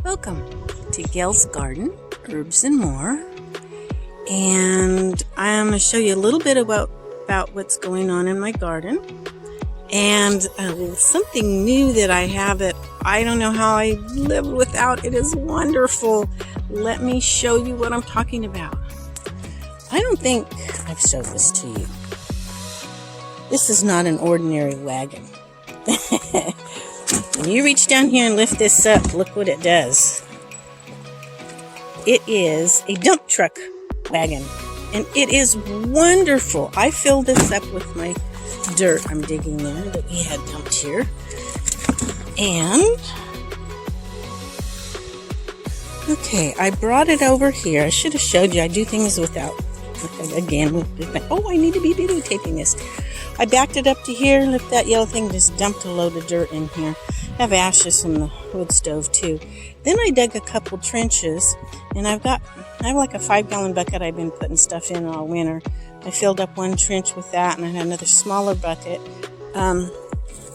Welcome to Gail's Garden, Herbs and More, and I'm going to show you a little bit about what's going on in my garden, and something new that I have that I don't know how I lived without. It is wonderful. Let me show you what I'm talking about. I don't think I've showed this to you. This is not an ordinary wagon. When you reach down here and lift this up, look what it does. It is a dump truck wagon, and it is wonderful. I filled this up with my dirt I'm digging there that we had dumped here. And, okay, I brought it over here. I should have showed you. I do things without, again, I need to be videotaping this. I backed it up to here, lift that yellow thing, just dumped a load of dirt in here. I have ashes from the wood stove too. Then I dug a couple trenches, and I have like a 5-gallon bucket I've been putting stuff in all winter. I filled up one trench with that, and I had another smaller bucket.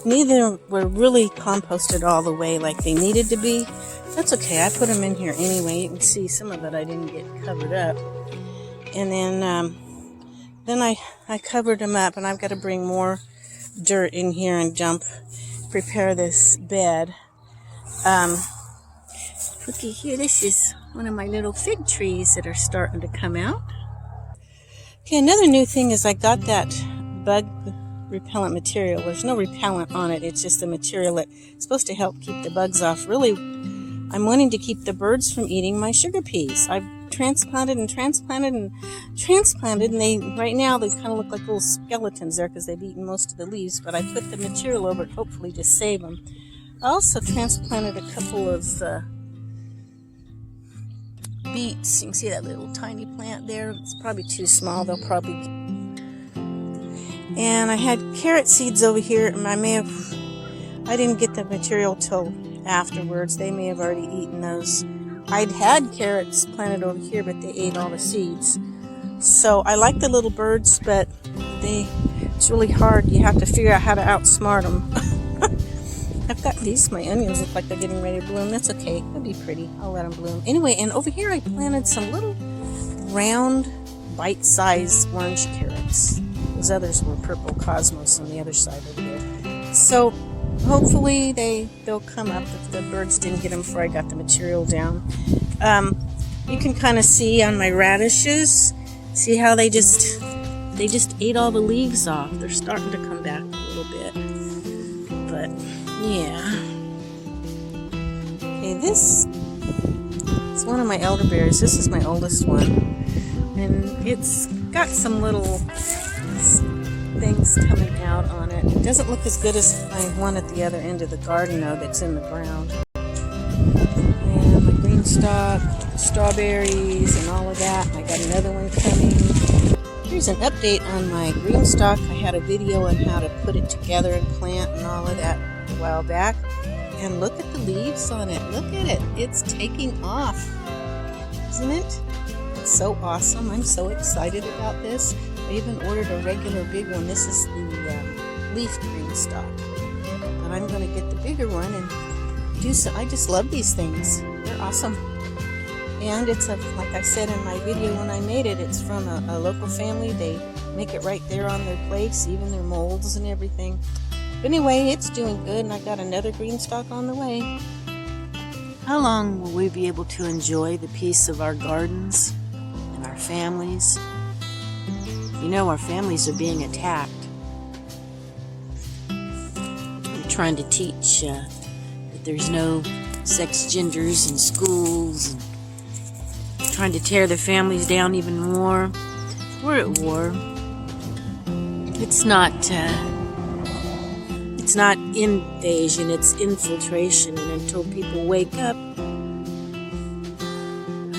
Neither were really composted all the way like they needed to be. That's okay, I put them in here anyway. You can see some of it I didn't get covered up. And then I covered them up, and I've got to bring more dirt in here and prepare this bed. Looky here, this is one of my little fig trees that are starting to come out. Okay, another new thing is I got that bug repellent material. There's no repellent on it, it's just the material that's supposed to help keep the bugs off. Really, I'm wanting to keep the birds from eating my sugar peas. I've transplanted, and they right now they kind of look like little skeletons there because they've eaten most of the leaves, but I put the material over it hopefully to save them. I also transplanted a couple of beets. You can see that little tiny plant there. It's probably too small. They'll probably... And I had carrot seeds over here, and I didn't get the material till afterwards. They may have already eaten those. I'd had carrots planted over here, but they ate all the seeds. So I like the little birds, but it's really hard. You have to figure out how to outsmart them. I've got these. My onions look like they're getting ready to bloom. That's okay. It'll be pretty. I'll let them bloom. Anyway, and over here I planted some little round, bite-sized orange carrots. Those others were purple cosmos on the other side over there. So hopefully they'll come up if the birds didn't get them before I got the material down. You can kind of see on my radishes, see how they just ate all the leaves off. They're starting to come back a little bit, but yeah. Okay, this is one of my elderberries. This is my oldest one, and it's got some little things coming out on it. It doesn't look as good as my one at the other end of the garden though, that's in the ground. And my green stalk, strawberries and all of that. I got another one coming. Here's an update on my green stalk. I had a video on how to put it together and plant and all of that a while back. And look at the leaves on it. Look at it. It's taking off. Isn't it? It's so awesome. I'm so excited about this. I even ordered a regular big one. This is the leaf green stalk. But I'm going to get the bigger one and do so. I just love these things. They're awesome. And it's like I said in my video when I made it, it's from a local family. They make it right there on their place, even their molds and everything. But anyway, it's doing good, and I got another green stalk on the way. How long will we be able to enjoy the peace of our gardens and our families? You know, our families are being attacked. They're trying to teach that there's no sex genders in schools, and trying to tear their families down even more. We're at war. It's not invasion, it's infiltration, and until people wake up, I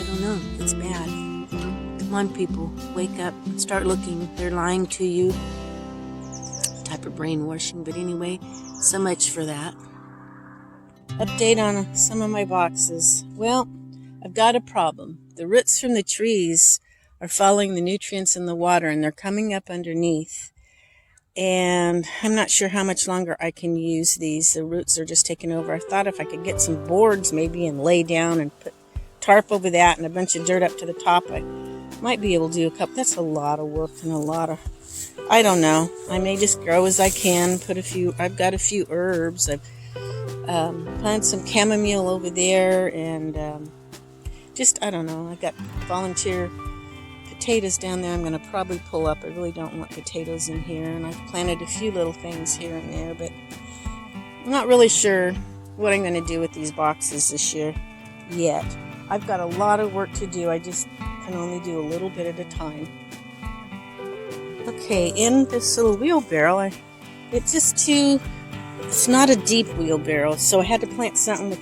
don't know, it's bad. Come on, people, wake up, start looking. They're lying to you. Type of brainwashing, but anyway, so much for that. Update on some of my boxes. Well, I've got a problem. The roots from the trees are following the nutrients in the water, and they're coming up underneath. and I'm not sure how much longer I can use these. The roots are just taking over. I thought if I could get some boards maybe and lay down and put tarp over that and a bunch of dirt up to the top, I might be able to do a couple. That's a lot of work and a lot of, I don't know. I may just grow as I can. I've got a few herbs. I've planted some chamomile over there, and I don't know. I got volunteer potatoes down there I'm going to probably pull up. I really don't want potatoes in here, and I've planted a few little things here and there, but I'm not really sure what I'm going to do with these boxes this year yet. I've got a lot of work to do. I just can only do a little bit at a time. Okay, in this little wheelbarrow, it's not a deep wheelbarrow, so I had to plant something with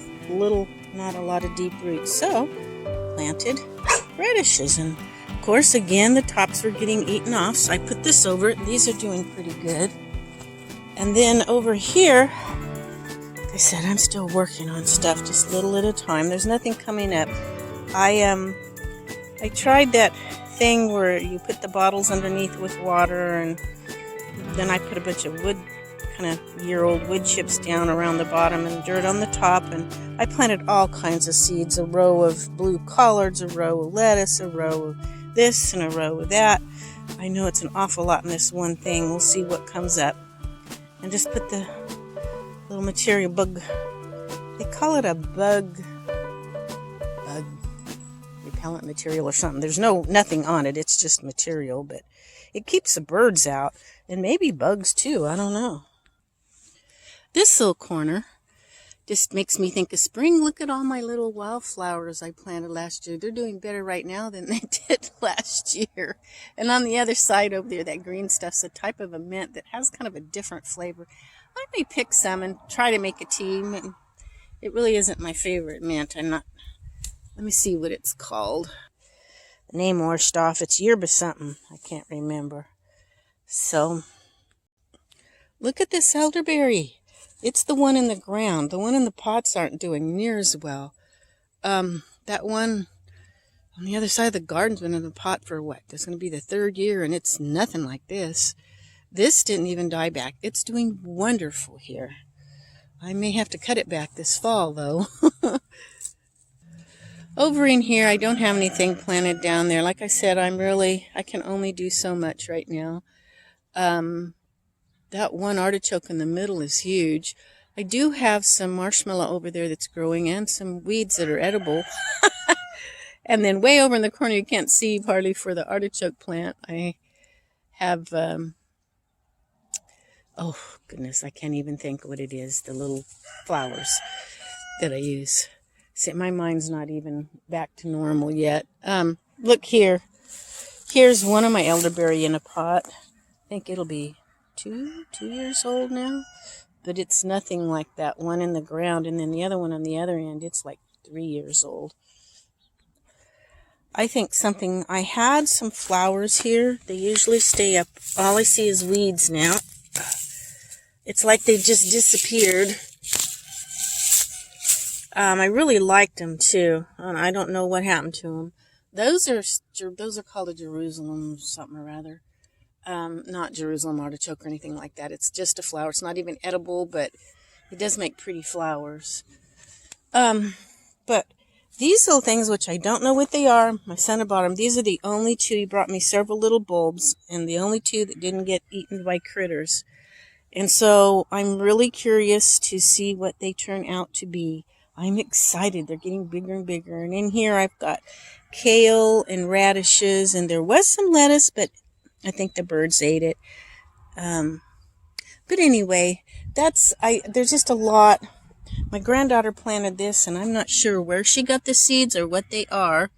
not a lot of deep roots. So, planted radishes, and of course, again, the tops were getting eaten off, so I put this over it. These are doing pretty good. And then over here, like I said, I'm still working on stuff, just little at a time. There's nothing coming up. I tried that thing where you put the bottles underneath with water, and then I put a bunch of kind of year-old wood chips down around the bottom and dirt on the top, and I planted all kinds of seeds, a row of blue collards, a row of lettuce, a row of this, and a row of that. I know it's an awful lot in this one thing. We'll see what comes up. And just put the little material bug, they call it a bug repellent material or something. There's nothing on it. It's just material, but it keeps the birds out, and maybe bugs too. I don't know. This little corner just makes me think of spring. Look at all my little wildflowers I planted last year. They're doing better right now than they did last year. And on the other side over there, that green stuff's a type of a mint that has kind of a different flavor. I may pick some and try to make a tea. It really isn't my favorite mint. Let me see what it's called. The name washed off. It's yerba something. I can't remember. So, look at this elderberry. It's the one in the ground. The one in the pots aren't doing near as well. That one on the other side of the garden's been in the pot for what? This is going to be the third year, and it's nothing like this. This didn't even die back. It's doing wonderful here. I may have to cut it back this fall, though. Over in here, I don't have anything planted down there. Like I said, I can only do so much right now. That one artichoke in the middle is huge. I do have some marshmallow over there that's growing and some weeds that are edible. And then way over in the corner, you can't see hardly for the artichoke plant, I have, oh goodness, I can't even think what it is, the little flowers that I use. See, my mind's not even back to normal yet. Look here. Here's one of my elderberry in a pot. I think it'll be two years old now, but it's nothing like that one in the ground, and then the other one on the other end, it's like 3 years old. I think I had some flowers here. They usually stay up. All I see is weeds now. It's like they just disappeared. I really liked them too. I don't know what happened to them. Those are called a Jerusalem something or other. Not Jerusalem artichoke or anything like that. It's just a flower. It's not even edible, but it does make pretty flowers. But these little things, which I don't know what they are, my son had bought them. These are the only two. He brought me several little bulbs, and the only two that didn't get eaten by critters. And so I'm really curious to see what they turn out to be. I'm excited. They're getting bigger and bigger. And in here I've got kale and radishes, and there was some lettuce, but I think the birds ate it. But anyway, there's just a lot. My granddaughter planted this, and I'm not sure where she got the seeds or what they are.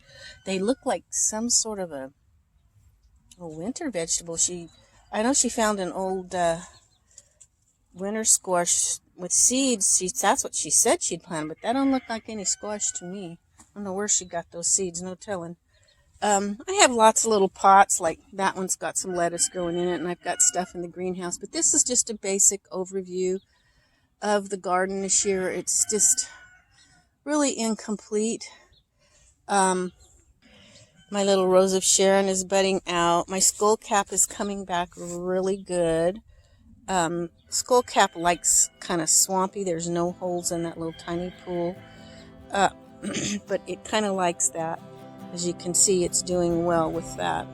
They look like some sort of a winter vegetable. I know she found an old winter squash with seeds. That's what she said she'd planted, but that don't look like any squash to me. I don't know where she got those seeds, no telling. I have lots of little pots, like that one's got some lettuce growing in it, and I've got stuff in the greenhouse. But this is just a basic overview of the garden this year. It's just really incomplete. My little Rose of Sharon is budding out. My skullcap is coming back really good. Skullcap likes kind of swampy. There's no holes in that little tiny pool. But it kind of likes that. As you can see, it's doing well with that.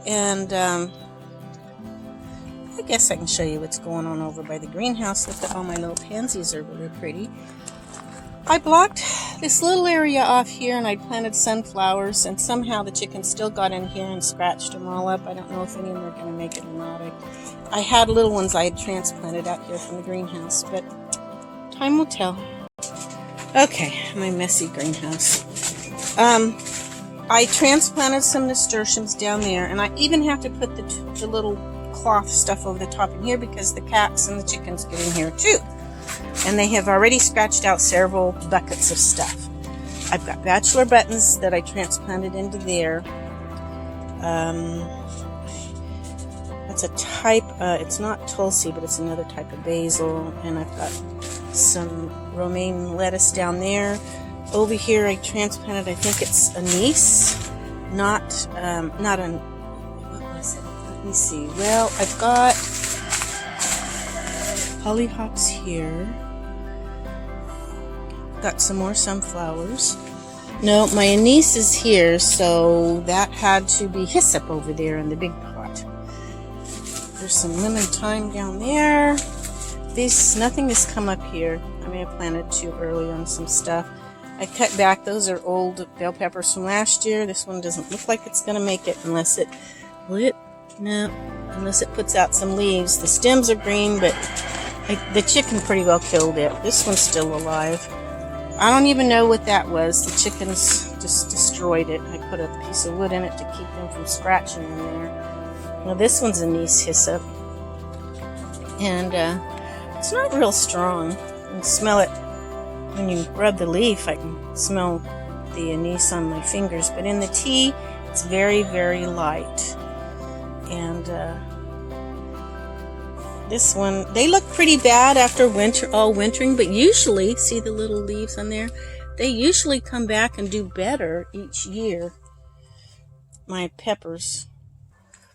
And I guess I can show you what's going on over by the greenhouse. Look at all my little pansies are really pretty. I blocked this little area off here and I planted sunflowers, and somehow the chickens still got in here and scratched them all up. I don't know if any of them are going to make it or not. I had little ones I had transplanted out here from the greenhouse, but time will tell. Okay, my messy greenhouse. I transplanted some nasturtiums down there, and I even have to put the little cloth stuff over the top in here because the cats and the chickens get in here too. And they have already scratched out several buckets of stuff. I've got bachelor buttons that I transplanted into there. That's a type, it's not Tulsi, but it's another type of basil. And I've got some romaine lettuce down there. Over here I transplanted, I think it's anise, not what was it? Let me see. Well, I've got hollyhocks here. Got some more sunflowers. No, my anise is here, so that had to be hyssop over there in the big pot. There's some lemon thyme down there. Nothing has come up here. I may have planted too early on some stuff. I cut back. Those are old bell peppers from last year. This one doesn't look like it's going to make it unless it puts out some leaves. The stems are green, but the chicken pretty well killed it. This one's still alive. I don't even know what that was. The chickens just destroyed it. I put a piece of wood in it to keep them from scratching in there. Now this one's anise hyssop. And it's not real strong. You can smell it when you rub the leaf. I can smell the anise on my fingers. But in the tea, it's very, very light. And this one, they look pretty bad after wintering, but usually, see the little leaves on there? They usually come back and do better each year. My peppers.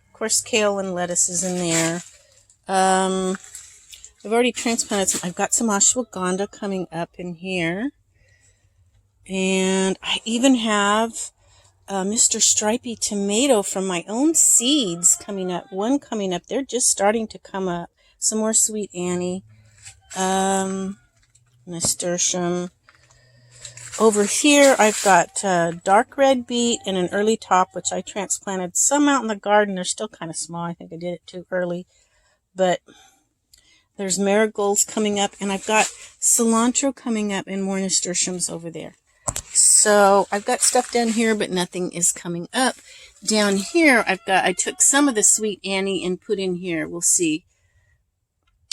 Of course, kale and lettuce is in there. I've already transplanted some. I've got some ashwagandha coming up in here. And I even have Mr. Stripey tomato from my own seeds coming up. One coming up. They're just starting to come up. Some more sweet Annie. Nasturtium. Over here, I've got dark red beet and an early top, which I transplanted some out in the garden. They're still kind of small. I think I did it too early. But there's marigolds coming up, and I've got cilantro coming up and more nasturtiums over there. So I've got stuff down here, but nothing is coming up. Down here, I took some of the sweet Annie and put in here. We'll see.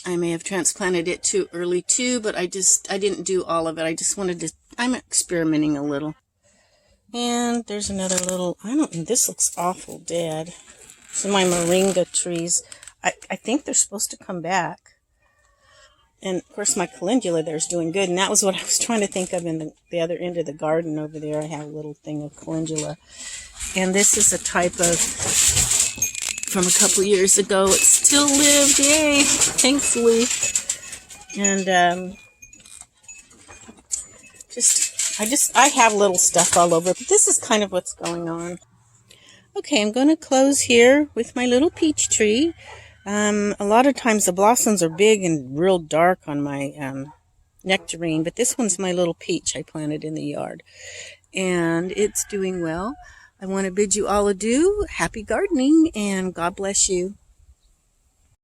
I may have transplanted it too early too, but I didn't do all of it. I just wanted to, I'm experimenting a little. And there's another little, this looks awful dead. Some of my moringa trees. I think they're supposed to come back. And, of course, my calendula there is doing good. And that was what I was trying to think of in the other end of the garden over there. I have a little thing of calendula. And this is a type of, from a couple years ago. It still lived. Yay! Thankfully. And, I have little stuff all over. But this is kind of what's going on. Okay, I'm going to close here with my little peach tree. A lot of times the blossoms are big and real dark on my nectarine, but this one's my little peach I planted in the yard, and it's doing well. I want to bid you all adieu, happy gardening, and God bless you.